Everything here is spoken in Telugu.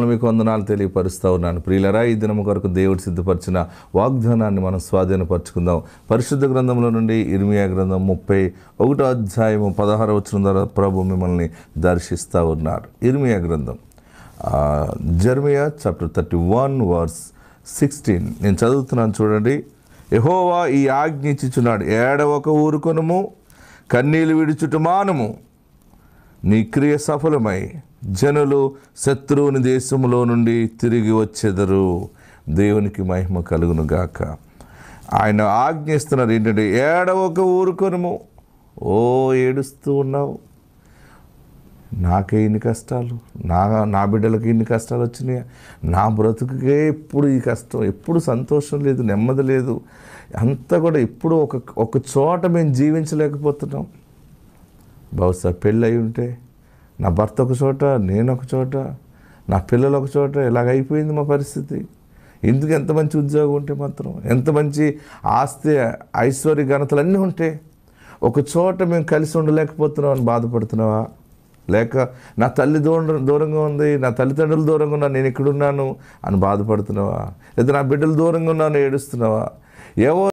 మీకు వందనాలు తెలియపరుస్తూ ఉన్నాను. ప్రియులరా, ఈ దినము కొరకు దేవుడు సిద్ధపరిచిన వాగ్దానాన్ని మనం స్వాధీనపరచుకుందాం. పరిశుద్ధ గ్రంథంలో నుండి ఇర్మియా గ్రంథం 31వ అధ్యాయము 16వ వచనం ద్వారా ప్రభు మిమ్మల్ని దర్శిస్తూ ఉన్నారు. ఇర్మియా గ్రంథం జెర్మియా చాప్టర్ 31 వర్స్ 16 నేను చదువుతున్నాను, చూడండి. యెహోవా ఈ ఆజ్ఞ ఇచ్చుచున్నాడు, ఏడవక ఊరుకొనుము, కన్నీళ్ళు విడుచుట మానుము. నీ క్రియ సఫలమై జనులు శత్రువుని దేశంలో నుండి తిరిగి వచ్చెదరు. దేవునికి మహిమ కలుగును గాక. ఆయన ఆజ్ఞిస్తున్నారు ఏంటంటే, ఏడవక ఊరుకొనుము. ఏడుస్తూ ఉన్నావు, నాకే ఇన్ని కష్టాలు, నా బిడ్డలకి ఇన్ని కష్టాలు వచ్చినాయి, నా బ్రతుకుకే ఎప్పుడు ఈ కష్టం, ఎప్పుడు సంతోషం లేదు, నెమ్మది లేదు, అంతా కూడా ఎప్పుడు ఒక చోట మేము జీవించలేకపోతున్నాం. బహుశా పెళ్ళి అయి ఉంటే నా భర్త ఒక చోట, నేను ఒక చోట, నా పిల్లలు ఒక చోట, ఇలాగైపోయింది మా పరిస్థితి. ఎందుకు ఎంత మంచి ఉద్యోగం ఉంటే మాత్రం, ఎంత మంచి ఆస్తి ఐశ్వర్య ఘనతలు అన్నీ ఉంటే ఒక చోట మేము కలిసి ఉండలేకపోతున్నాం అని బాధపడుతున్నావా? లేక నా తల్లి దూరంగా ఉంది, నా తల్లిదండ్రులు దూరంగా ఉన్నా, నేను ఇక్కడున్నాను అని బాధపడుతున్నావా? లేదా నా బిడ్డలు దూరంగా ఉన్నాను ఏడుస్తున్నావా?